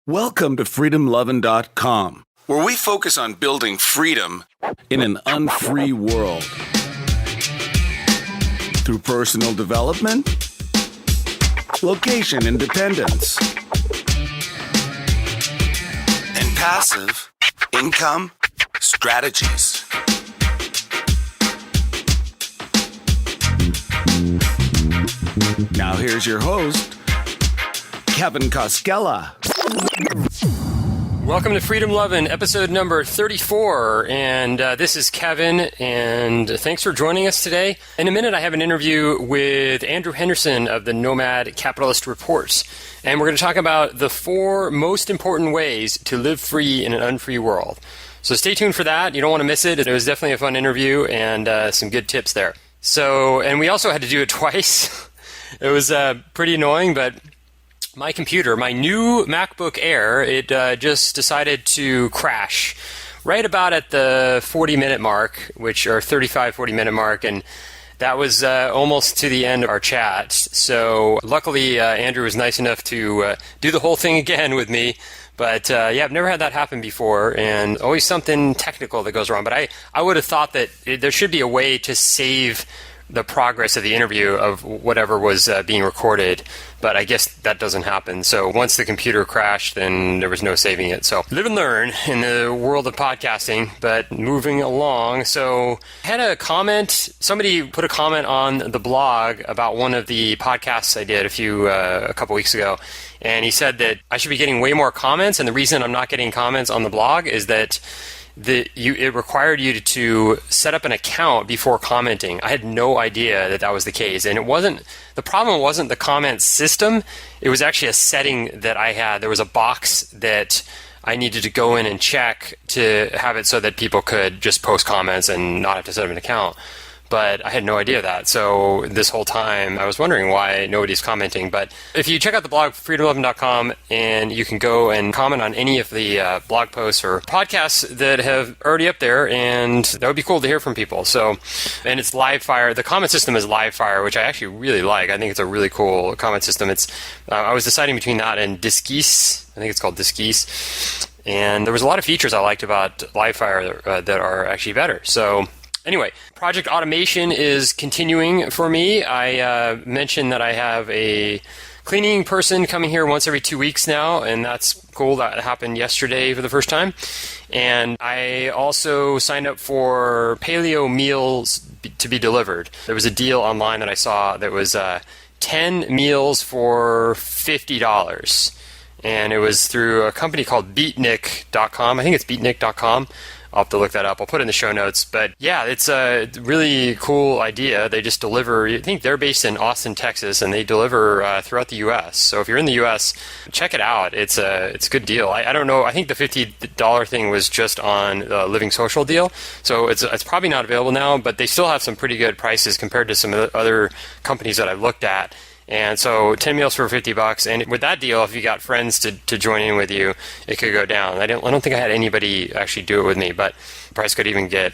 Welcome to freedomlovin.com, where we focus on building freedom in an unfree world. Through personal development, location independence, and passive income strategies. Now here's your host, Kevin Koskela. Welcome to Freedom Lovin, episode number 34, and this is Kevin, and thanks for joining us today. In a minute, I have an interview with Andrew Henderson of the Nomad Capitalist reports, and we're going to talk about the 4 most important ways to live free in an unfree world. So stay tuned for that. You don't want to miss it. It was definitely a fun interview and some good tips there. So, and we also had to do it twice. It was pretty annoying, but my computer, my new MacBook Air, it just decided to crash right about at the 40-minute mark, which are 40-minute mark, and that was almost to the end of our chat. So luckily, Andrew was nice enough to do the whole thing again with me. But yeah, I've never had that happen before, and always something technical that goes wrong. But I would have thought that there should be a way to save the progress of the interview of whatever was being recorded, but I guess that doesn't happen. So once the computer crashed, then there was no saving it. So live and learn in the world of podcasting, but moving along. So I had a comment, somebody put a comment on the blog about one of the podcasts I did a couple weeks ago, and he said that I should be getting way more comments, and the reason I'm not getting comments on the blog is that it required you to set up an account before commenting. I had no idea that was the case, and the problem wasn't the comment system. It was actually a setting that I had. There was a box that I needed to go in and check to have it so that people could just post comments and not have to set up an account. But I had no idea of that. So this whole time, I was wondering why nobody's commenting. But if you check out the blog, freedomlovin.com, and you can go and comment on any of the blog posts or podcasts that have already up there, and that would be cool to hear from people. So, and it's Livefire. The comment system is Livefire, which I actually really like. I think it's a really cool comment system. It's I was deciding between that and Disquise. I think it's called Disquise. And there was a lot of features I liked about Livefire that are actually better. So anyway, project automation is continuing for me. I mentioned that I have a cleaning person coming here once every 2 weeks now, and that's cool. That happened yesterday for the first time. And I also signed up for Paleo meals to be delivered. There was a deal online that I saw that was 10 meals for $50. And it was through a company called beatnik.com. I think it's beatnik.com. I'll have to look that up. I'll put it in the show notes. But yeah, it's a really cool idea. They just deliver. I think they're based in Austin, Texas, and they deliver throughout the U.S. So if you're in the U.S., check it out. It's a good deal. I don't know. I think the $50 thing was just on the Living Social deal. So it's probably not available now, but they still have some pretty good prices compared to some of the other companies that I've looked at. And so 10 meals for $50, and with that deal, if you got friends to join in with you, it could go down. I don't think I had anybody actually do it with me, but the price could even get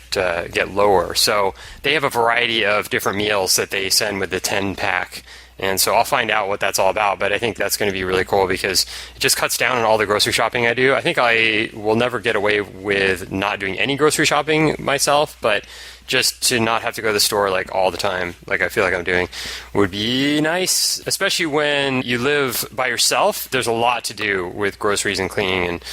lower. So they have a variety of different meals that they send with the 10-pack. And so I'll find out what that's all about, but I think that's going to be really cool because it just cuts down on all the grocery shopping I do. I think I will never get away with not doing any grocery shopping myself, but just to not have to go to the store like all the time, like I feel like I'm doing, would be nice, especially when you live by yourself. There's a lot to do with groceries and cleaning and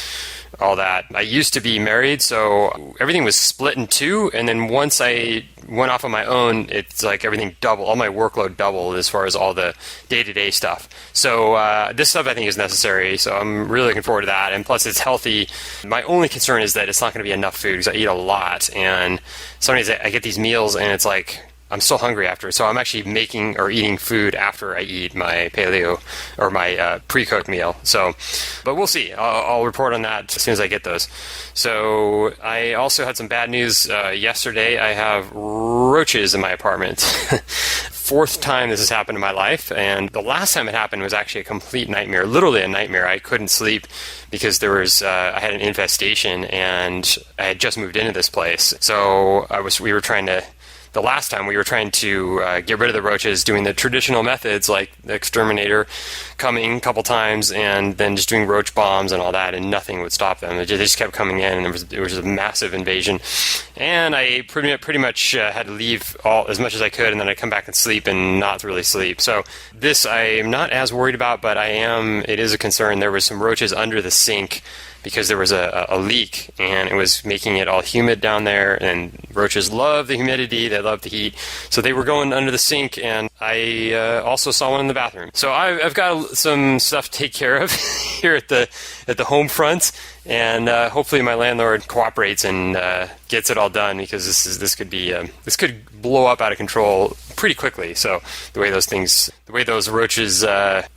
all that. I used to be married, so everything was split in two, and then once I went off on my own, it's like everything doubled. All my workload doubled as far as all the day-to-day stuff. So this stuff I think is necessary, so I'm really looking forward to that, and plus it's healthy. My only concern is that it's not going to be enough food because I eat a lot, and sometimes I get these meals and it's like I'm still hungry after, so I'm actually making or eating food after I eat my paleo or my pre-cooked meal. So, but we'll see. I'll report on that as soon as I get those. So I also had some bad news yesterday. I have roaches in my apartment. 4th time this has happened in my life, and the last time it happened was actually a complete nightmare, literally a nightmare. I couldn't sleep because there was I had an infestation, and I had just moved into this place. So we were trying to the last time we were trying to get rid of the roaches, doing the traditional methods like the exterminator coming a couple times and then just doing roach bombs and all that, and nothing would stop them. They just kept coming in, and it was a massive invasion. And I pretty much had to leave as much as I could, and then I'd come back and sleep and not really sleep. So this I am not as worried about, but it is a concern. There was some roaches under the sink because there was a leak, and it was making it all humid down there, and roaches love the humidity, they love the heat, so they were going under the sink, and I also saw one in the bathroom. So I've got some stuff to take care of here at the home front, and hopefully my landlord cooperates and gets it all done, because this could blow up out of control pretty quickly. So the way those roaches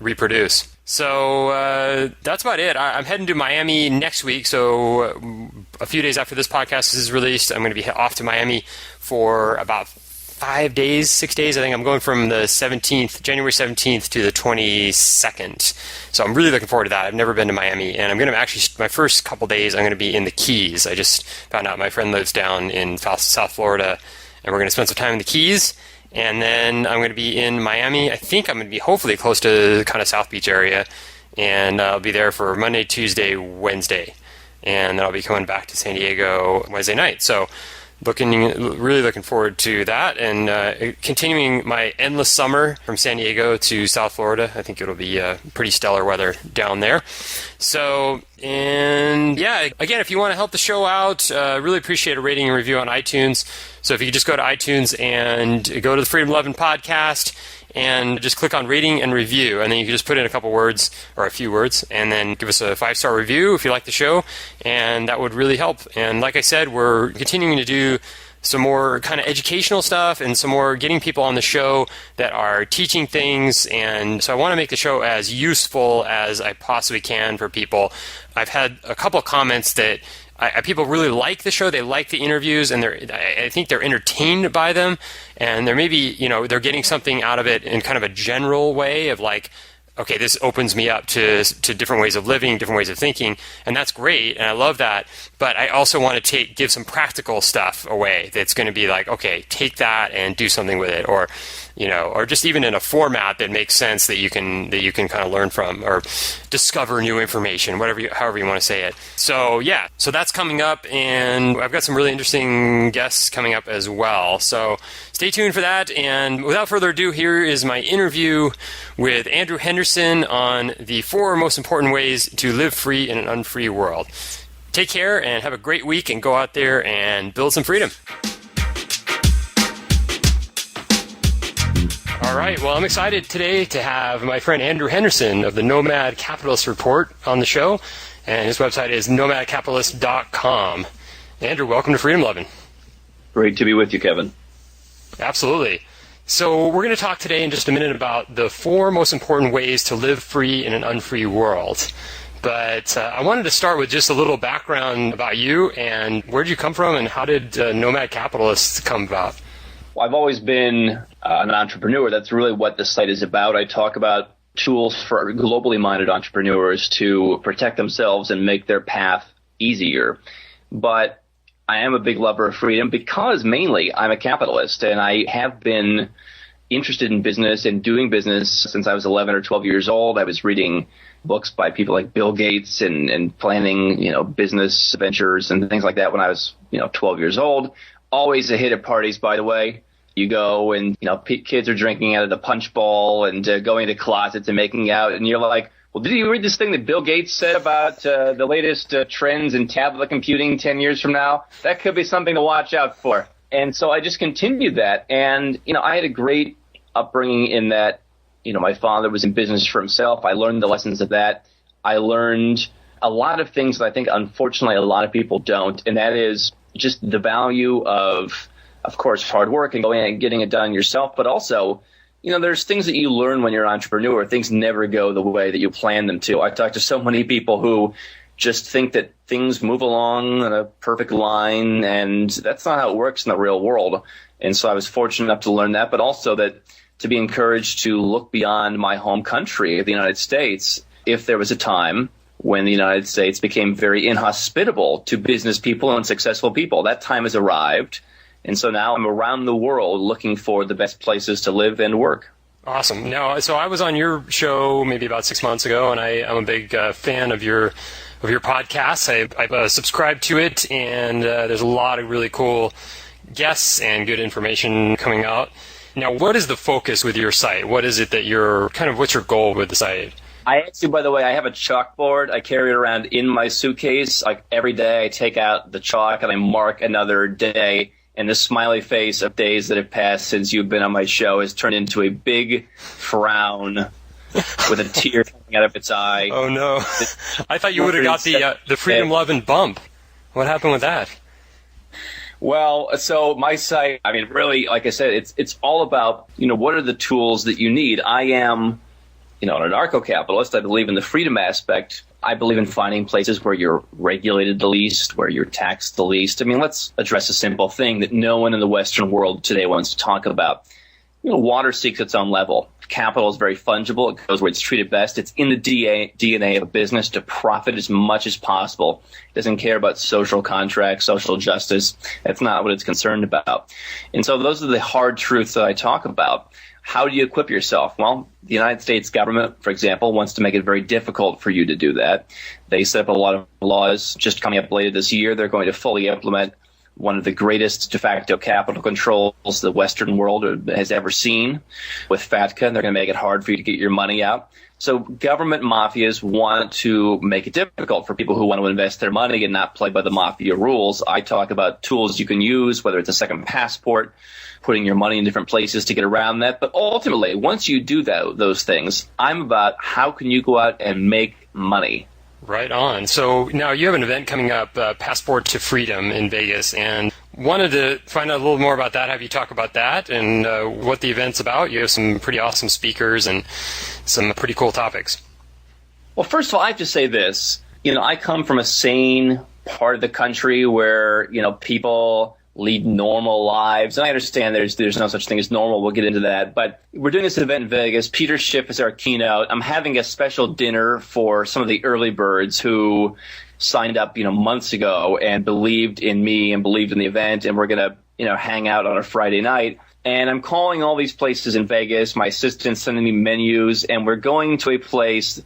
reproduce. So that's about it. I'm heading to Miami next week. So a few days after this podcast is released, I'm going to be off to Miami for about 6 days. I think I'm going from the January 17th to the 22nd. So I'm really looking forward to that. I've never been to Miami, and I'm going to my first couple days, I'm going to be in the Keys. I just found out my friend lives down in South Florida, and we're going to spend some time in the Keys. And then I'm going to be in Miami. I think I'm going to be hopefully close to kind of South Beach area. And I'll be there for Monday, Tuesday, Wednesday. And then I'll be coming back to San Diego Wednesday night. So really looking forward to that. And continuing my endless summer from San Diego to South Florida. I think it'll be pretty stellar weather down there. So, and yeah, again, if you want to help the show out, really appreciate a rating and review on iTunes. So if you could just go to iTunes and go to the Freedom Lovin podcast and just click on rating and review, and then you can just put in a couple words or a few words, and then give us a 5-star review if you like the show, and that would really help. And like I said, we're continuing to do some more kind of educational stuff and some more getting people on the show that are teaching things. And so I want to make the show as useful as I possibly can for people. I've had a couple of comments that people really like the show. They like the interviews, and I think they're entertained by them. And they're maybe, they're getting something out of it in kind of a general way of like, okay, this opens me up to different ways of living, different ways of thinking, and that's great, and I love that. But I also want to give some practical stuff away that's going to be like, okay, take that and do something with it, or just even in a format that makes sense that you can kind of learn from or discover new information, however you want to say it. So yeah, so that's coming up, and I've got some really interesting guests coming up as well. So stay tuned for that. And without further ado, here is my interview with Andrew Henderson on the 4 most important ways to live free in an unfree world. Take care and have a great week, and go out there and build some freedom. All right. Well, I'm excited today to have my friend Andrew Henderson of the Nomad Capitalist Report on the show, and his website is nomadcapitalist.com. Andrew, welcome to Freedom Lovin. Great to be with you, Kevin. Absolutely. So we're going to talk today in just a minute about the 4 most important ways to live free in an unfree world. But I wanted to start with just a little background about you, and where did you come from, and how did Nomad Capitalist come about? Well, I've always been an entrepreneur. That's really what the site is about. I talk about tools for globally minded entrepreneurs to protect themselves and make their path easier. But I am a big lover of freedom because mainly I'm a capitalist, and I have been interested in business and doing business since I was 11 or 12 years old. I was reading books by people like Bill Gates and planning, business ventures and things like that when I was, 12 years old. Always a hit at parties, by the way. You go and, kids are drinking out of the punch bowl and going to closets and making out. And you're like, well, did you read this thing that Bill Gates said about the latest trends in tablet computing 10 years from now? That could be something to watch out for. And so I just continued that. And, I had a great upbringing in that, my father was in business for himself. I learned the lessons of that. I learned a lot of things that I think, unfortunately, a lot of people don't. And that is just the value of course, hard work and going and getting it done yourself. But also, there's things that you learn when you're an entrepreneur. Things never go the way that you plan them to. I talk to so many people who just think that things move along in a perfect line, and that's not how it works in the real world. And so I was fortunate enough to learn that, but also that to be encouraged to look beyond my home country, the United States, if there was a time when the United States became very inhospitable to business people and successful people. That time has arrived, And so now I'm around the world looking for the best places to live and work. Awesome. Now, so I was on your show maybe about 6 months ago, and I'm a big fan of your podcast. I subscribe to it, and there's a lot of really cool guests and good information coming out. Now, what is the focus with your site? What is it that what's your goal with the site? I actually, by the way, I have a chalkboard. I carry it around in my suitcase. Like every day I take out the chalk and I mark another day. And the smiley face of days that have passed since you've been on my show has turned into a big frown with a tear coming out of its eye. Oh, no. I thought you would have got the Freedom Lovin bump. What happened with that? Well, so my site, I mean, really, like I said, it's all about, what are the tools that you need? I am, an anarcho-capitalist. I believe in the freedom aspect. I believe in finding places where you're regulated the least, where you're taxed the least. I mean, let's address a simple thing that no one in the Western world today wants to talk about. Water seeks its own level. Capital is very fungible. It goes where it's treated best. It's in the DNA of a business to profit as much as possible. It doesn't care about social contracts, social justice. That's not what it's concerned about. And so those are the hard truths that I talk about. How do you equip yourself? Well, the United States government, for example, wants to make it very difficult for you to do that. They set up a lot of laws. Just coming up later this year, they're going to fully implement one of the greatest de facto capital controls the Western world has ever seen with FATCA. And they're going to make it hard for you to get your money out. So government mafias want to make it difficult for people who want to invest their money and not play by the mafia rules. I talk about tools you can use, whether it's a second passport, putting your money in different places to get around that. But ultimately, once you do those things, I'm about how can you go out and make money. Right on. So now you have an event coming up, Passport to Freedom in Vegas, and wanted to find out a little more about that, have you talk about that and what the event's about. You have some pretty awesome speakers and some pretty cool topics. Well, first of all, I have to say this. I come from a sane part of the country where, people lead normal lives. And I understand there's no such thing as normal. We'll get into that. But we're doing this event in Vegas. Peter Schiff is our keynote. I'm having a special dinner for some of the early birds who signed up, months ago and believed in me and believed in the event. And we're going to, hang out on a Friday night. And I'm calling all these places in Vegas. My assistant's sending me menus. And we're going to a place.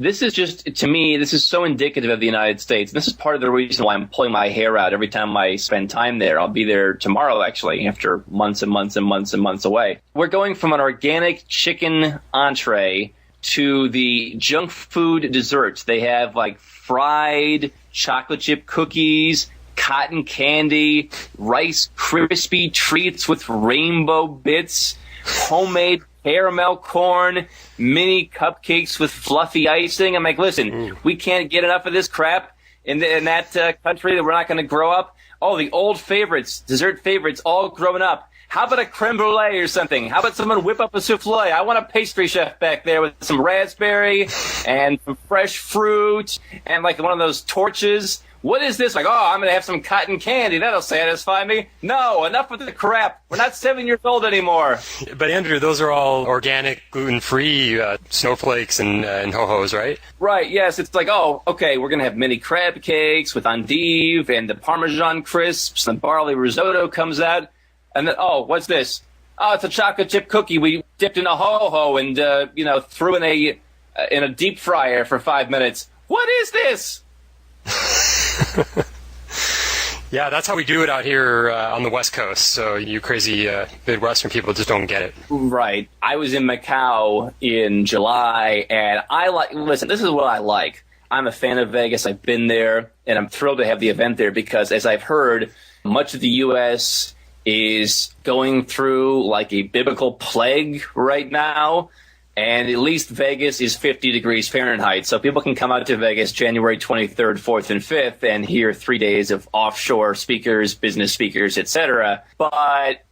This is just, to me, this is so indicative of the United States. This is part of the reason why I'm pulling my hair out every time I spend time there. I'll be there tomorrow, actually, after months and months and months and months away. We're going from an organic chicken entree to the junk food desserts. They have like fried chocolate chip cookies, cotton candy, Rice Krispie treats with rainbow bits, homemade caramel corn, mini cupcakes with fluffy icing. I'm like, listen, we can't get enough of this crap in that country that we're not going to grow up. Oh, the old favorites, dessert favorites, all grown up. How about a creme brulee or something? How about someone whip up a souffle? I want a pastry chef back there with some raspberry and some fresh fruit and like one of those torches. What is this? Like, I'm going to have some cotton candy. That'll satisfy me. No, enough with the crap. We're not 7 years old anymore. But, Andrew, those are all organic, gluten-free snowflakes and ho-hos, right? Right, yes. It's like, okay, we're going to have mini crab cakes with endive and the Parmesan crisps and barley risotto comes out. And then, what's this? Oh, it's a chocolate chip cookie we dipped in a ho-ho and, threw in a deep fryer for 5 minutes. What is this? Yeah, that's how we do it out here on the West Coast. So you crazy Midwestern people just don't get it. Right. I was in Macau in July, and listen, this is what I like. I'm a fan of Vegas. I've been there, and I'm thrilled to have the event there because, as I've heard, much of the U.S. is going through like a biblical plague right now. And at least Vegas is 50 degrees Fahrenheit. So people can come out to Vegas January 23rd, 4th, and 5th and hear 3 days of offshore speakers, business speakers, etc. But,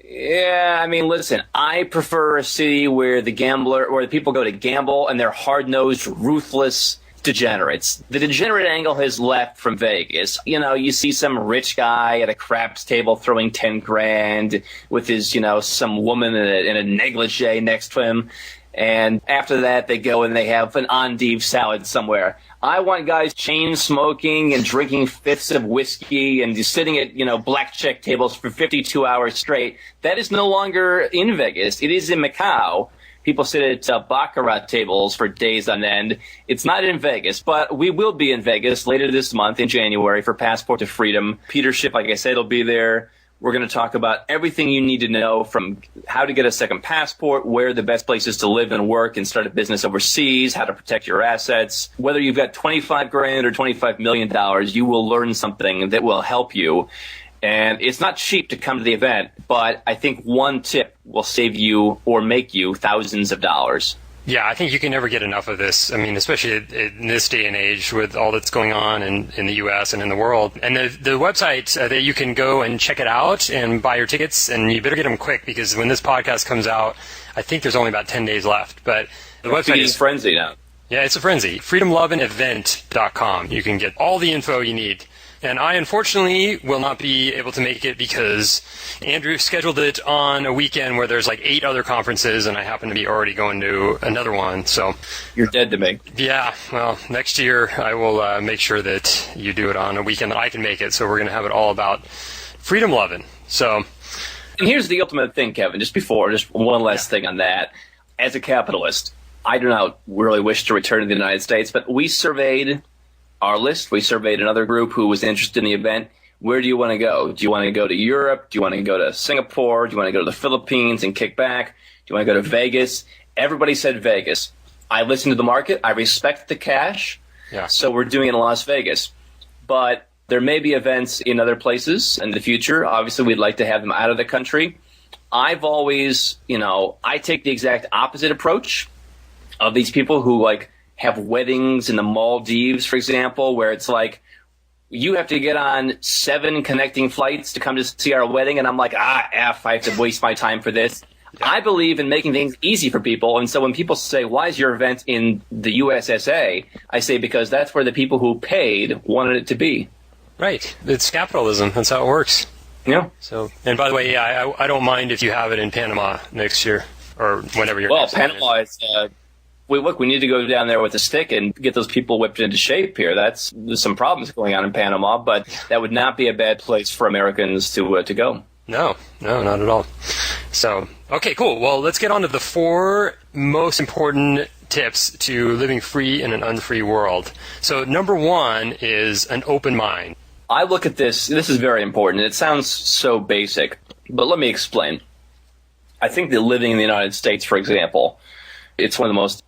yeah, I mean, listen, I prefer a city where the people go to gamble and they're hard-nosed, ruthless degenerates. The degenerate angle has left from Vegas. You see some rich guy at a craps table throwing 10 grand with his, some woman in a negligee next to him. And after that, they go and they have an endive salad somewhere. I want guys chain smoking and drinking fifths of whiskey and just sitting at, blackjack tables for 52 hours straight. That is no longer in Vegas. It is in Macau. People sit at baccarat tables for days on end. It's not in Vegas, but we will be in Vegas later this month in January for Passport to Freedom. Peter Schiff, like I said, will be there. We're going to talk about everything you need to know, from how to get a second passport, where the best places to live and work and start a business overseas, how to protect your assets. Whether you've got $25,000 or $25 million, you will learn something that will help you. And it's not cheap to come to the event, but I think one tip will save you or make you thousands of dollars. Yeah, I think you can never get enough of this. I mean, especially in this day and age with all that's going on in the U.S. and in the world. And the website that you can go and check it out and buy your tickets, and you better get them quick, because when this podcast comes out, I think there's only about 10 days left. But the website is frenzy now. Yeah, it's a frenzy. freedomlovinevent.com. You can get all the info you need. And I, unfortunately, will not be able to make it because Andrew scheduled it on a weekend where there's like 8 other conferences, and I happen to be already going to another one. So you're dead to me. Yeah, well, next year I will make sure that you do it on a weekend that I can make it. So we're going to have it all about Freedom Lovin. So, and here's the ultimate thing, Kevin, just one last thing on that. As a capitalist, I do not really wish to return to the United States, but we surveyed our list. We surveyed another group who was interested in the event. Where do you want to go? Do you want to go to Europe? Do you want to go to Singapore? Do you want to go to the Philippines and kick back? Do you want to go to Vegas? Everybody said Vegas. I listened to the market. I respect the cash. Yeah. So we're doing it in Las Vegas. But there may be events in other places in the future. Obviously, we'd like to have them out of the country. I've always, I take the exact opposite approach of these people who have weddings in the Maldives, for example, where it's like you have to get on 7 connecting flights to come to see our wedding. And I'm like, I have to waste my time for this. Yeah. I believe in making things easy for people. And so when people say, why is your event in the USSA? I say, because that's where the people who paid wanted it to be. Right. It's capitalism. That's how it works. Yeah. So, and by the way, I don't mind if you have it in Panama next year or whenever you're. Well, Panama is. We need to go down there with a stick and get those people whipped into shape here. There's some problems going on in Panama, but that would not be a bad place for Americans to go. No, not at all. So, okay, cool. Well, let's get on to the 4 most important tips to living free in an unfree world. So, number 1 is an open mind. I look at this. This is very important. It sounds so basic, but let me explain. I think that living in the United States, for example, it's one of the most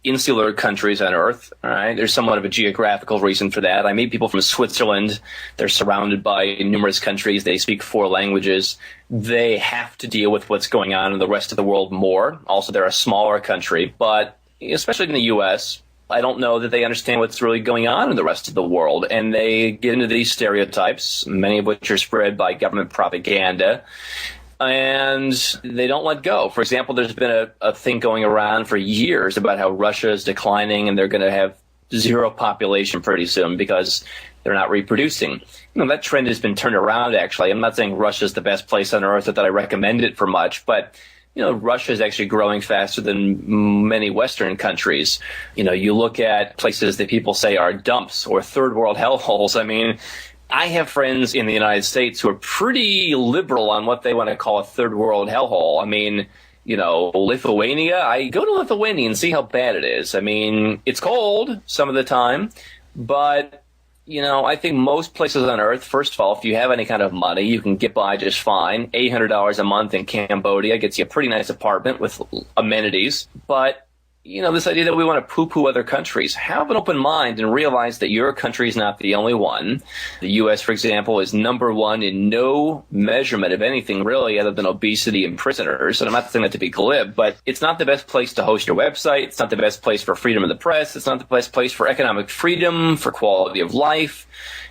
insular countries on Earth. All right, there's somewhat of a geographical reason for that. I meet people from Switzerland. They're surrounded by numerous countries. They speak 4 languages. They have to deal with what's going on in the rest of the world more. Also, they're a smaller country, but especially in the U.S., I don't know that they understand what's really going on in the rest of the world. And they get into these stereotypes, many of which are spread by government propaganda, and they don't let go. For example, there's been a thing going around for years about how Russia is declining and they're going to have 0 population pretty soon because they're not reproducing. That trend has been turned around, actually. I'm not saying Russia's the best place on earth or that I recommend it for much, but Russia is actually growing faster than many Western countries. You look at places that people say are dumps or third world hellholes. I mean, I have friends in the United States who are pretty liberal on what they want to call a third world hellhole. I mean, Lithuania, I go to Lithuania and see how bad it is. I mean, it's cold some of the time, but, I think most places on Earth, first of all, if you have any kind of money, you can get by just fine. $800 a month in Cambodia gets you a pretty nice apartment with amenities, but this idea that we want to poo-poo other countries. Have an open mind and realize that your country is not the only one. The U.S., for example, is number 1 in no measurement of anything really other than obesity and prisoners. And I'm not saying that to be glib, but it's not the best place to host your website. It's not the best place for freedom of the press. It's not the best place for economic freedom, for quality of life.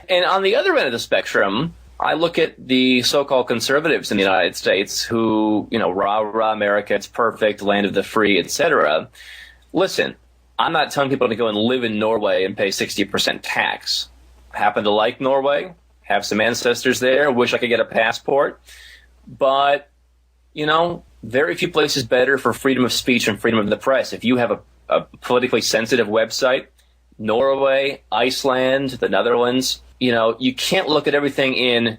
And on the other end of the spectrum, I look at the so-called conservatives in the United States who, rah, America, it's perfect, land of the free, etc. Listen, I'm not telling people to go and live in Norway and pay 60% tax. Happen to like Norway, have some ancestors there, wish I could get a passport. But, very few places better for freedom of speech and freedom of the press. If you have a politically sensitive website, Norway, Iceland, the Netherlands. You can't look at everything in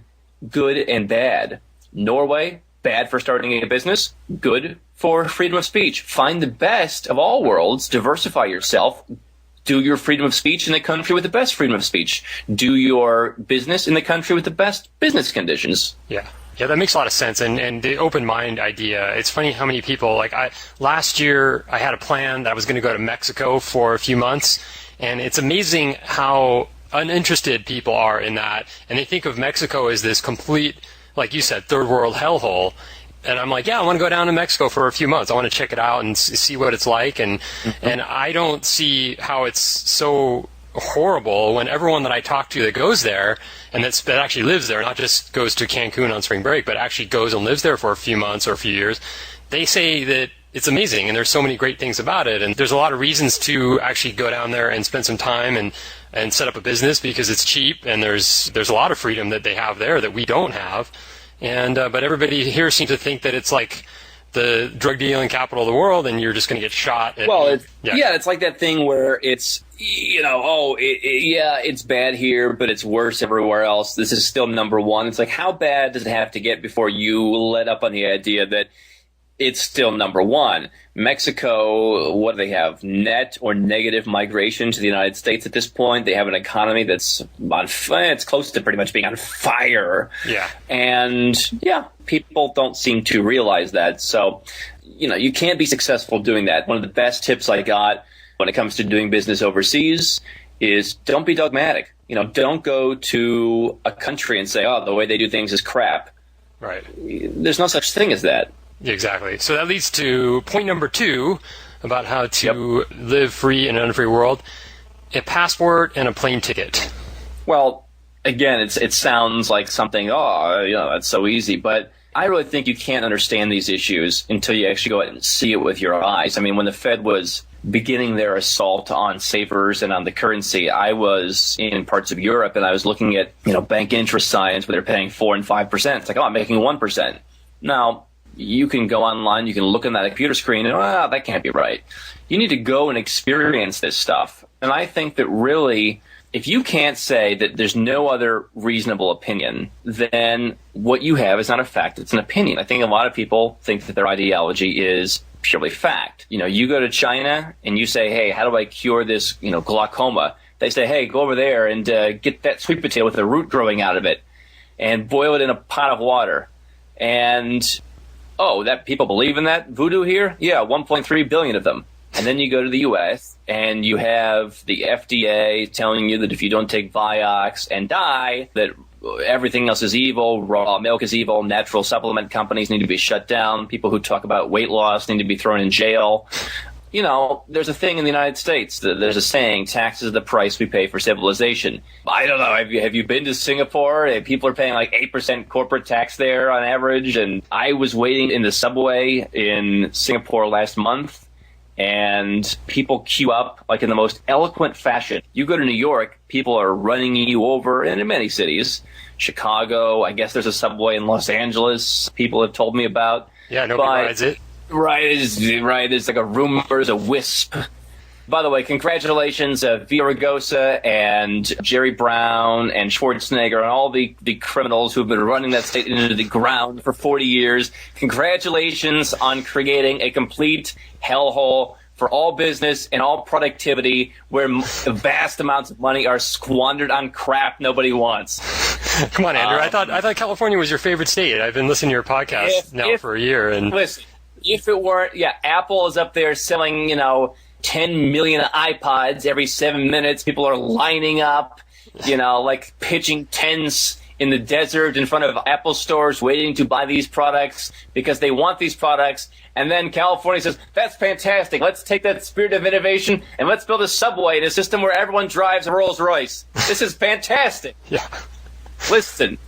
good and bad. Norway, bad for starting a business, good for freedom of speech. Find the best of all worlds, diversify yourself, do your freedom of speech in the country with the best freedom of speech. Do your business in the country with the best business conditions. Yeah. Yeah, that makes a lot of sense. And the open mind idea, it's funny how many people, last year I had a plan that I was going to go to Mexico for a few months, and it's amazing how uninterested people are in that. And they think of Mexico as this complete, like you said, third world hellhole. And I'm like, yeah, I want to go down to Mexico for a few months. I want to check it out and see what it's like. And I don't see how it's so horrible when everyone that I talk to that goes there and that actually lives there, not just goes to Cancun on spring break, but actually goes and lives there for a few months or a few years, they say that it's amazing and there's so many great things about it. And there's a lot of reasons to actually go down there and spend some time and set up a business because it's cheap and there's a lot of freedom that they have there that we don't have. And but everybody here seems to think that it's like the drug dealing capital of the world, and you're just going to get shot. It's like that thing where it's, it's bad here, but it's worse everywhere else. This is still number one. It's like, how bad does it have to get before you let up on the idea that it's still number one? Mexico, what do they have? Net or negative migration to the United States at this point. They have an economy that's it's close to pretty much being on fire. Yeah. And people don't seem to realize that. So, you can't be successful doing that. One of the best tips I got when it comes to doing business overseas is don't be dogmatic. Don't go to a country and say, oh, the way they do things is crap. Right. There's no such thing as that. Exactly. So that leads to point number 2 about how to live free in an unfree world: a passport and a plane ticket. Well, again, it sounds like something, that's so easy. But I really think you can't understand these issues until you actually go out and see it with your eyes. I mean, when the Fed was beginning their assault on savers and on the currency, I was in parts of Europe and I was looking at, bank interest signs where they're paying 4 and 5%. It's like, I'm making 1%. Now, you can go online, you can look on that computer screen and, that can't be right. You need to go and experience this stuff. And I think that really, if you can't say that there's no other reasonable opinion, then what you have is not a fact, it's an opinion. I think a lot of people think that their ideology is purely fact. You go to China and you say, hey, how do I cure this, glaucoma? They say, hey, go over there and get that sweet potato with the root growing out of it and boil it in a pot of water. And that people believe in that voodoo here? Yeah, 1.3 billion of them. And then you go to the U.S. and you have the FDA telling you that if you don't take Vioxx and die, that everything else is evil, raw milk is evil, natural supplement companies need to be shut down, people who talk about weight loss need to be thrown in jail. There's a thing in the United States, there's a saying, taxes are the price we pay for civilization. I don't know, have you been to Singapore? People are paying like 8% corporate tax there on average, and I was waiting in the subway in Singapore last month, and people queue up like in the most eloquent fashion. You go to New York, people are running you over, and in many cities, Chicago, I guess there's a subway in Los Angeles people have told me about. Yeah, nobody rides it. Right. It's like a rumor, a wisp. By the way, congratulations, Villaraigosa and Jerry Brown and Schwarzenegger and all the criminals who've been running that state into the ground for 40 years. Congratulations on creating a complete hellhole for all business and all productivity where vast amounts of money are squandered on crap nobody wants. Come on, Andrew. I thought California was your favorite state. I've been listening to your podcast for a year. And listen, if it weren't, Apple is up there selling, 10 million iPods every 7 minutes. People are lining up, like pitching tents in the desert in front of Apple stores waiting to buy these products because they want these products. And then California says, that's fantastic. Let's take that spirit of innovation and let's build a subway in a system where everyone drives a Rolls Royce. This is fantastic. Yeah. Listen,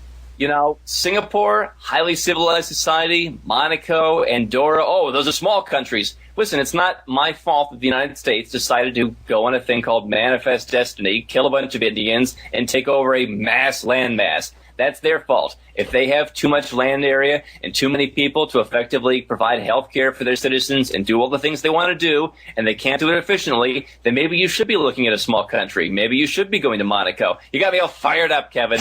Singapore, highly civilized society, Monaco, Andorra, those are small countries. Listen, it's not my fault that the United States decided to go on a thing called Manifest Destiny, kill a bunch of Indians, and take over a mass landmass. That's their fault. If they have too much land area and too many people to effectively provide health care for their citizens and do all the things they want to do, and they can't do it efficiently, then maybe you should be looking at a small country. Maybe you should be going to Monaco. You got me all fired up, Kevin.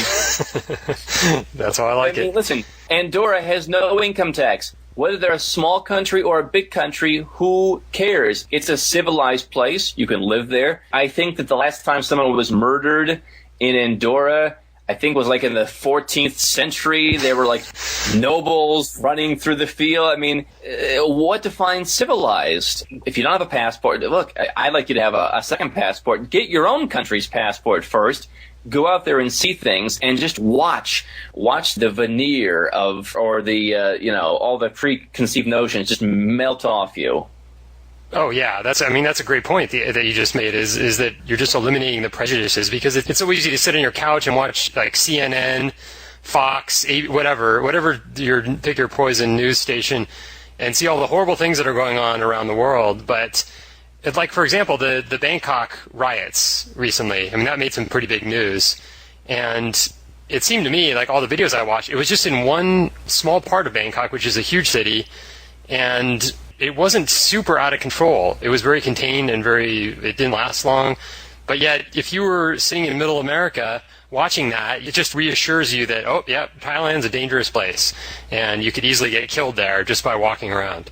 That's how I like it. Listen, Andorra has no income tax. Whether they're a small country or a big country, who cares? It's a civilized place. You can live there. I think that the last time someone was murdered in Andorra, I think was like in the 14th century. They were like nobles running through the field. I mean, what defines civilized? If you don't have a passport, look, I'd like you to have a second passport. Get your own country's passport first. Go out there and see things and just watch the veneer of, or the, all the preconceived notions just melt off you. Oh yeah, that's a great point that you just made. Is that you're just eliminating the prejudices, because it's so easy to sit on your couch and watch like CNN, Fox, whatever pick your poison news station, and see all the horrible things that are going on around the world. But like, for example, the Bangkok riots recently. I mean, that made some pretty big news, and it seemed to me like all the videos I watched, it was just in one small part of Bangkok, which is a huge city, and it wasn't super out of control. It was very contained and it didn't last long. But yet, if you were sitting in middle America watching that, it just reassures you that, oh, yeah, Thailand's a dangerous place, and you could easily get killed there just by walking around.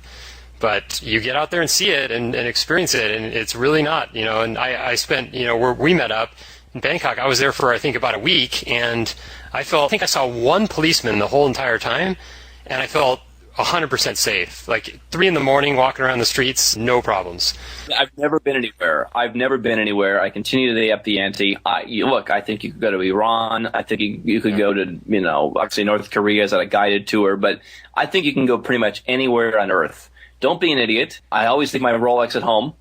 But you get out there and see it and experience it, and it's really not, and I spent, where we met up in Bangkok, I was there for, I think, about a week, and I think I saw one policeman the whole entire time, and I felt 100% safe. Like 3 a.m, walking around the streets, no problems. I've never been anywhere. I continue to up the ante. Look, I think you could go to Iran. I think you could go to, obviously North Korea as a guided tour, but I think you can go pretty much anywhere on Earth. Don't be an idiot. I always leave my Rolex at home,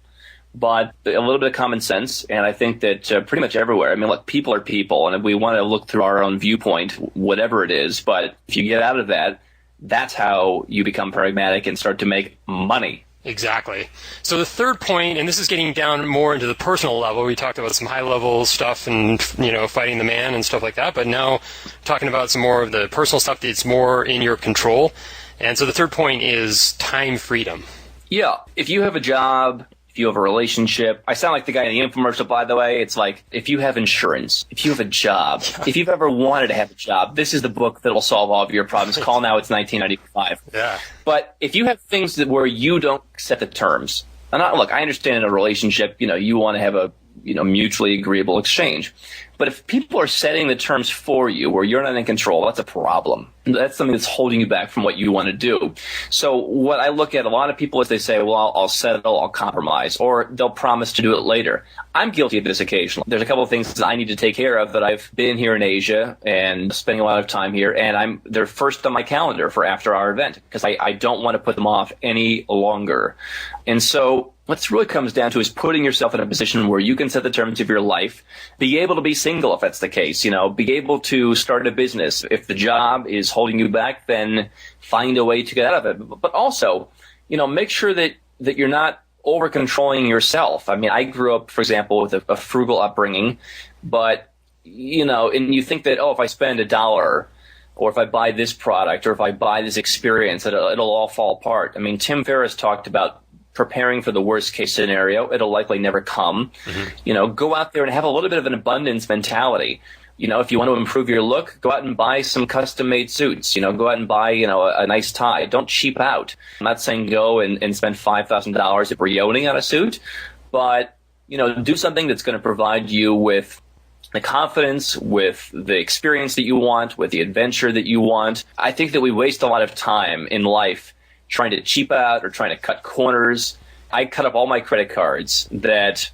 but a little bit of common sense, and I think that pretty much everywhere. I mean, look, people are people, and we want to look through our own viewpoint, whatever it is, but if you get out of that, that's how you become pragmatic and start to make money. Exactly. So the third point, and this is getting down more into the personal level. We talked about some high-level stuff and, fighting the man and stuff like that, but now talking about some more of the personal stuff that's more in your control. And so the third point is time freedom. Yeah. If you have a job, if you have a relationship, I sound like the guy in the infomercial, by the way. It's like, if you have insurance, if you have a job, if you've ever wanted to have a job, this is the book that'll solve all of your problems. Call now, it's $19.95. Yeah. But if you have things where you don't set the terms, and I understand in a relationship, you want to have a mutually agreeable exchange. But if people are setting the terms for you where you're not in control, that's a problem. That's something that's holding you back from what you want to do. So what I look at, a lot of people is they say, well, I'll settle, I'll compromise, or they'll promise to do it later. I'm guilty of this occasionally. There's a couple of things that I need to take care of that I've been here in Asia and spending a lot of time here, and they're first on my calendar for after our event because I don't want to put them off any longer. And so what this really comes down to is putting yourself in a position where you can set the terms of your life, be able to be single if that's the case, be able to start a business. If the job is holding you back, then find a way to get out of it. But also, make sure that you're not over-controlling yourself. I mean, I grew up, for example, with a frugal upbringing, but, and you think that, if I spend $1 or if I buy this product or if I buy this experience, it'll all fall apart. I mean, Tim Ferriss talked about preparing for the worst case scenario. It'll likely never come. Mm-hmm. Go out there and have a little bit of an abundance mentality. If you want to improve your look, go out and buy some custom made suits. Go out and buy, a nice tie. Don't cheap out. I'm not saying go and spend $5,000 at Brioni on a suit, but, do something that's going to provide you with the confidence, with the experience that you want, with the adventure that you want. I think that we waste a lot of time in life trying to cheap out or trying to cut corners. I cut up all my credit cards that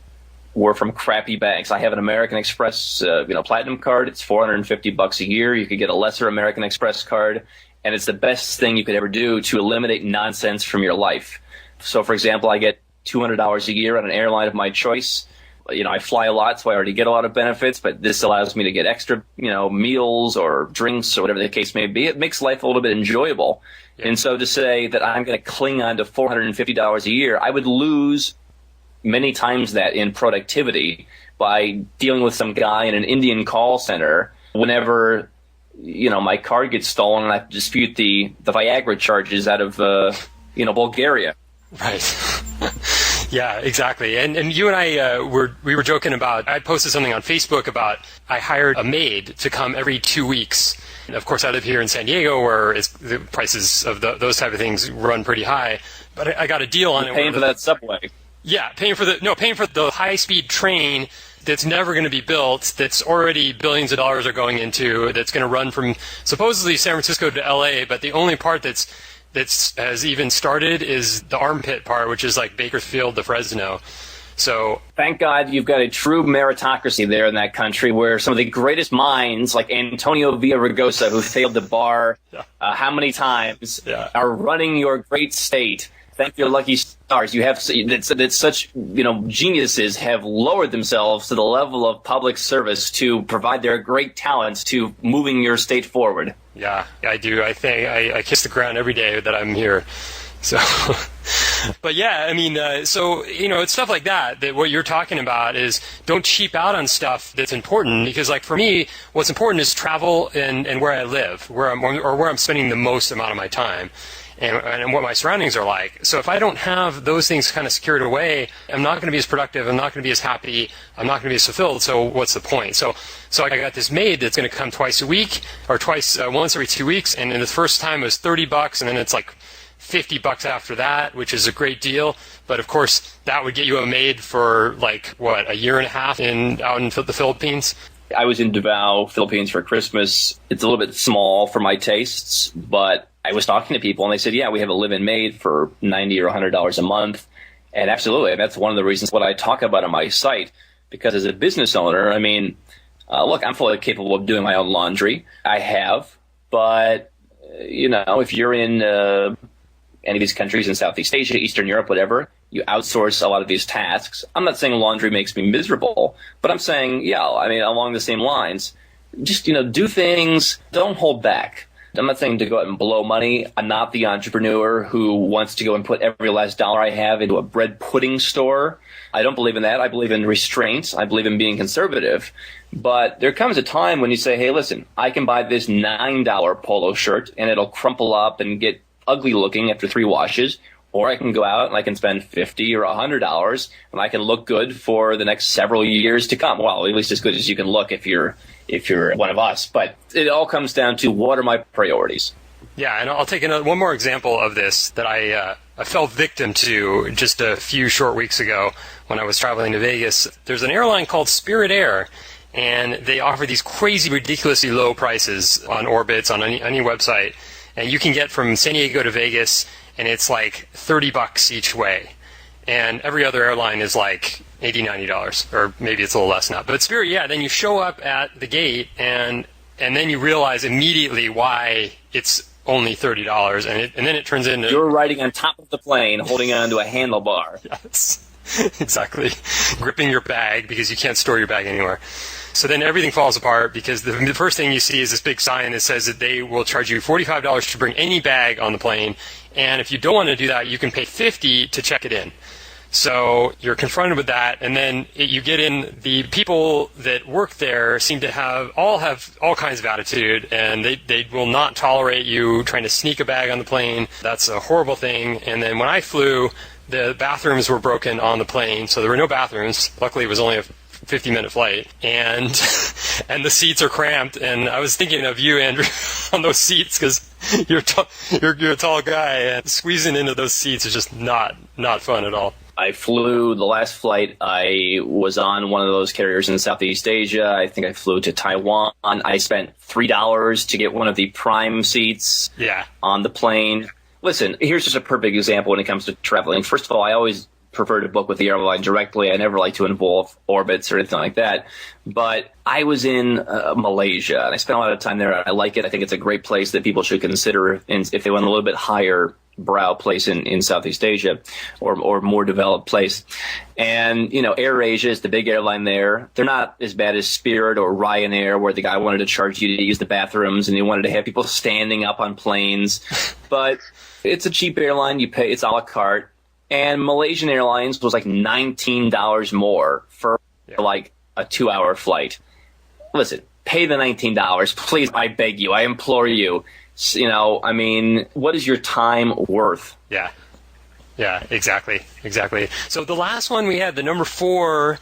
were from crappy banks. I have an American Express, platinum card. It's $450 a year. You could get a lesser American Express card, and it's the best thing you could ever do to eliminate nonsense from your life. So, for example, I get $200 a year on an airline of my choice. I fly a lot, so I already get a lot of benefits, but this allows me to get extra, meals or drinks or whatever the case may be. It makes life a little bit enjoyable. Yeah. And so to say that I'm going to cling on to $450 a year, I would lose many times that in productivity by dealing with some guy in an Indian call center whenever my card gets stolen and I have to dispute the Viagra charges out of, Bulgaria. Right. Yeah, exactly. And you and I we were joking about, I posted something on Facebook about I hired a maid to come every 2 weeks. And of course, I live here in San Diego where the prices of those type of things run pretty high. But I got a deal on it. Paying for that subway. Yeah, paying for the high-speed train that's never going to be built, that's already billions of dollars are going into, that's going to run from supposedly San Francisco to LA, but the only part that's has even started is the armpit part, which is like Bakersfield to Fresno. So thank God you've got a true meritocracy there in that country where some of the greatest minds like Antonio Villaraigosa, who failed the bar how many times, are running your great state. Thank your lucky stars. You have that such geniuses have lowered themselves to the level of public service to provide their great talents to moving your state forward. Yeah, I do. I think I kiss the ground every day that I'm here. So, but yeah, I mean, it's stuff like that what you're talking about is don't cheap out on stuff that's important, because like for me, what's important is travel and where I live, where I'm spending the most amount of my time. And what my surroundings are like. So if I don't have those things kind of secured away, I'm not going to be as productive. I'm not going to be as happy. I'm not going to be as fulfilled. So what's the point? So I got this maid that's going to come twice a week or once every 2 weeks. And the first time it was $30, and then it's like $50 after that, which is a great deal. But of course, that would get you a maid for like a year and a half out in the Philippines. I was in Davao, Philippines for Christmas. It's a little bit small for my tastes, but I was talking to people and they said, yeah, we have a live-in maid for $90 or $100 a month. And absolutely, and that's one of the reasons what I talk about on my site, because as a business owner, I mean, look, I'm fully capable of doing my own laundry. I have, but, if you're in any of these countries in Southeast Asia, Eastern Europe, whatever, you outsource a lot of these tasks. I'm not saying laundry makes me miserable, but I'm saying, along the same lines, just, do things, don't hold back. I'm not saying to go out and blow money. I'm not the entrepreneur who wants to go and put every last dollar I have into a bread pudding store. I don't believe in that. I believe in restraint. I believe in being conservative. But there comes a time when you say, hey, listen, I can buy this $9 polo shirt and it'll crumple up and get ugly looking after 3 washes. Or I can go out and I can spend $50 or $100 and I can look good for the next several years to come. Well, at least as good as you can look if you're one of us. But it all comes down to what are my priorities. Yeah, and I'll take one more example of this that I fell victim to just a few short weeks ago when I was traveling to Vegas. There's an airline called Spirit Air, and they offer these crazy, ridiculously low prices on Orbitz, on any website. And you can get from San Diego to Vegas, and it's like $30 each way. And every other airline is like $80, $90, or maybe it's a little less now. But Spirit, then you show up at the gate, and then you realize immediately why it's only $30, and then it turns into... You're riding on top of the plane, holding onto a handlebar. Yes, exactly. Gripping your bag because you can't store your bag anywhere. So then everything falls apart because the first thing you see is this big sign that says that they will charge you $45 to bring any bag on the plane, and if you don't want to do that, you can pay $50 to check it in. So you're confronted with that, and then you get in. The people that work there seem to have all kinds of attitude, and they will not tolerate you trying to sneak a bag on the plane. That's a horrible thing. And then when I flew, the bathrooms were broken on the plane, so there were no bathrooms. Luckily, it was only a 50-minute flight, and the seats are cramped. And I was thinking of you, Andrew, on those seats because you're a tall guy, and squeezing into those seats is just not fun at all. I flew the last flight. I was on one of those carriers in Southeast Asia. I think I flew to Taiwan. I spent $3 to get one of the prime seats on the plane. Listen, here's just a perfect example when it comes to traveling. First of all, I always prefer to book with the airline directly. I never like to involve Orbitz or anything like that. But I was in Malaysia, and I spent a lot of time there. I like it. I think it's a great place that people should consider if they want a little bit higher brow place in Southeast Asia or more developed place. And, AirAsia is the big airline there. They're not as bad as Spirit or Ryanair, where the guy wanted to charge you to use the bathrooms and he wanted to have people standing up on planes. But it's a cheap airline. You pay, it's a la carte. And Malaysian Airlines was like $19 more for like a 2-hour flight. Listen, pay the $19. Please, I beg you, I implore you. What is your time worth? Yeah, exactly. So the last one we had, the number 4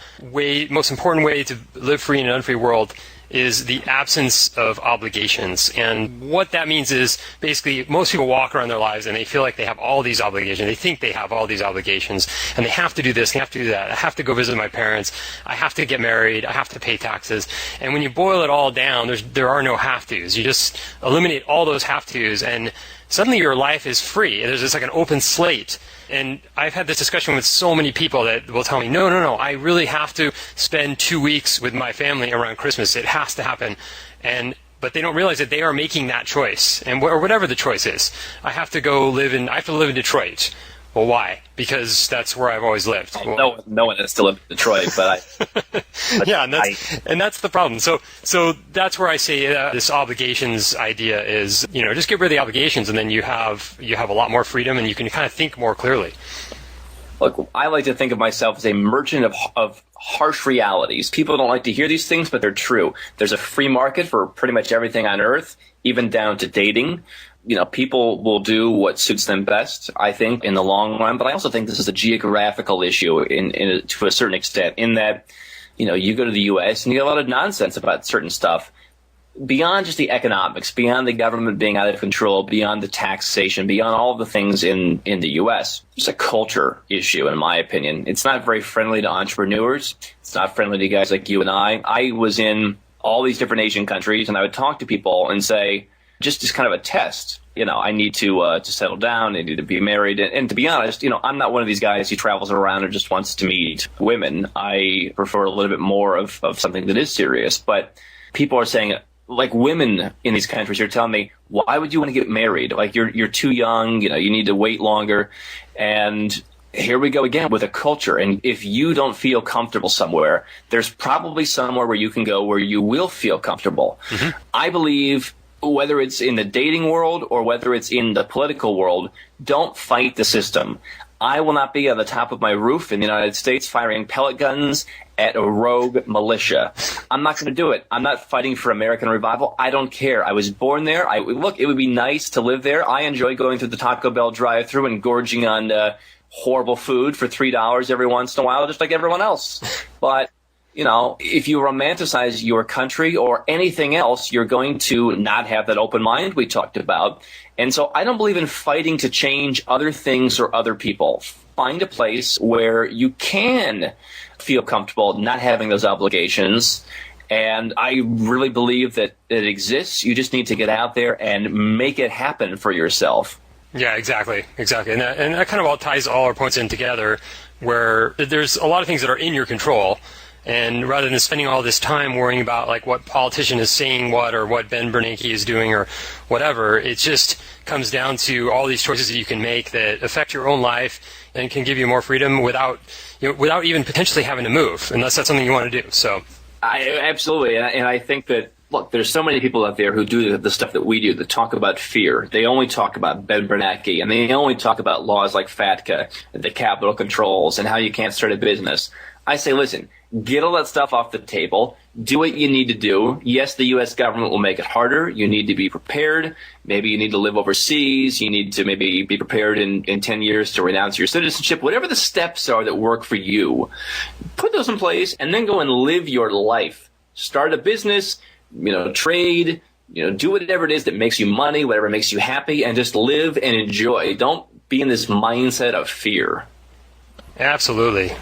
most important way to live free in an unfree world, is the absence of obligations. And what that means is basically most people walk around their lives and they feel like they have all these obligations. They think they have all these obligations and they have to do this, they have to do that. I have to go visit my parents. I have to get married. I have to pay taxes. And when you boil it all down, there are no have-tos. You just eliminate all those have-tos and suddenly your life is free. There's just like an open slate. And I've had this discussion with so many people that will tell me, no, I really have to spend 2 weeks with my family around Christmas. It has to happen. But they don't realize that they are making that choice, or whatever the choice is. I have to live in Detroit. Well, why? Because that's where I've always lived. Well, no one has to live in Detroit, but yeah, and that's the problem. So that's where I say this obligations idea is, just get rid of the obligations, and then you have a lot more freedom, and you can kind of think more clearly. Look, I like to think of myself as a merchant of harsh realities. People don't like to hear these things, but they're true. There's a free market for pretty much everything on earth, even down to dating. People will do what suits them best, I think, in the long run. But I also think this is a geographical issue to a certain extent, in that, you go to the U.S. and you get a lot of nonsense about certain stuff. Beyond just the economics, beyond the government being out of control, beyond the taxation, beyond all of the things in the U.S., it's a culture issue, in my opinion. It's not very friendly to entrepreneurs. It's not friendly to guys like you and I. I was in all these different Asian countries, and I would talk to people and say, just as kind of a test, I need to settle down, I need to be married. And to be honest, I'm not one of these guys who travels around and just wants to meet women. I prefer a little bit more of something that is serious. But people are saying, like, women in these countries are telling me, why would you want to get married? Like, you're too young, you need to wait longer. And here we go again with a culture. And if you don't feel comfortable somewhere, there's probably somewhere where you can go where you will feel comfortable. Mm-hmm. I believe, whether it's in the dating world or whether it's in the political world, don't fight the system. I will not be on the top of my roof in the United States firing pellet guns at a rogue militia. I'm not going to do it. I'm not fighting for American revival. I don't care. I was born there. Look, it would be nice to live there. I enjoy going through the Taco Bell drive-thru and gorging on horrible food for $3 every once in a while, just like everyone else. But if you romanticize your country or anything else, you're going to not have that open mind we talked about. And so I don't believe in fighting to change other things or other people. Find a place where you can feel comfortable not having those obligations. And I really believe that it exists. You just need to get out there and make it happen for yourself. Yeah, exactly. And that kind of all ties all our points in together, where there's a lot of things that are in your control. And rather than spending all this time worrying about like what politician is saying what, or what Ben Bernanke is doing or whatever, it just comes down to all these choices that you can make that affect your own life and can give you more freedom without even potentially having to move, unless that's something you want to do. So, absolutely, and I think that, look, there's so many people out there who do the stuff that we do, that talk about fear. They only talk about Ben Bernanke, and they only talk about laws like FATCA, the capital controls, and how you can't start a business. I say, listen, get all that stuff off the table. Do what you need to do. Yes, the U.S. government will make it harder. You need to be prepared. Maybe you need to live overseas. You need to maybe be prepared in 10 years to renounce your citizenship. Whatever the steps are that work for you, put those in place and then go and live your life. Start a business, trade, do whatever it is that makes you money, whatever makes you happy, and just live and enjoy. Don't be in this mindset of fear. Absolutely.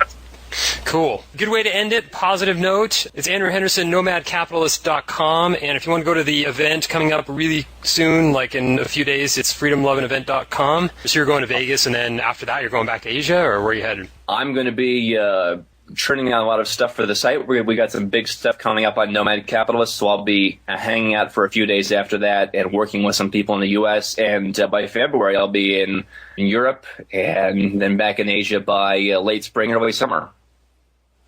Cool. Good way to end it. Positive note. It's Andrew Henderson, nomadcapitalist.com. And if you want to go to the event coming up really soon, like in a few days, it's freedomlovinevent.com. So you're going to Vegas, and then after that, you're going back to Asia, or where are you headed? I'm going to be churning out a lot of stuff for the site. We got some big stuff coming up on Nomad Capitalist, so I'll be hanging out for a few days after that and working with some people in the U.S. And by February, I'll be in Europe and then back in Asia by late spring, early summer.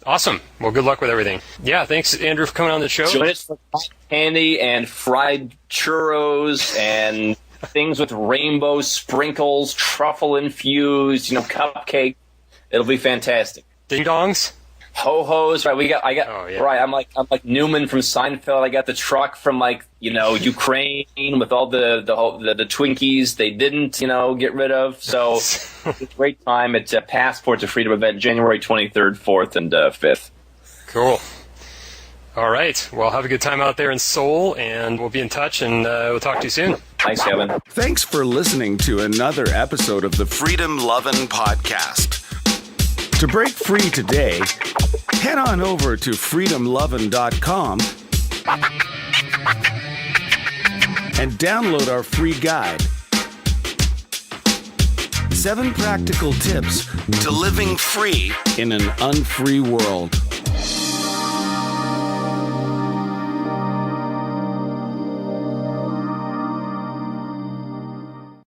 Awesome. Well, good luck with everything. Yeah, thanks, Andrew, for coming on the show. Join us for candy and fried churros and things with rainbow sprinkles, truffle infused, cupcake. It'll be fantastic. Ding dongs? ho-hos, right? Oh, yeah. Right. I'm like Newman from Seinfeld. I got the truck from Ukraine with all the Twinkies they didn't, get rid of. So it's a great time. It's a Passport to Freedom event, January 23rd, 4th, and 5th. Cool. All right. Well, have a good time out there in Seoul, and we'll be in touch, and we'll talk to you soon. Thanks, Kevin. Thanks for listening to another episode of the Freedom Lovin podcast. To break free today, head on over to freedomlovin.com and download our free guide. 7 practical tips to living free in an unfree world.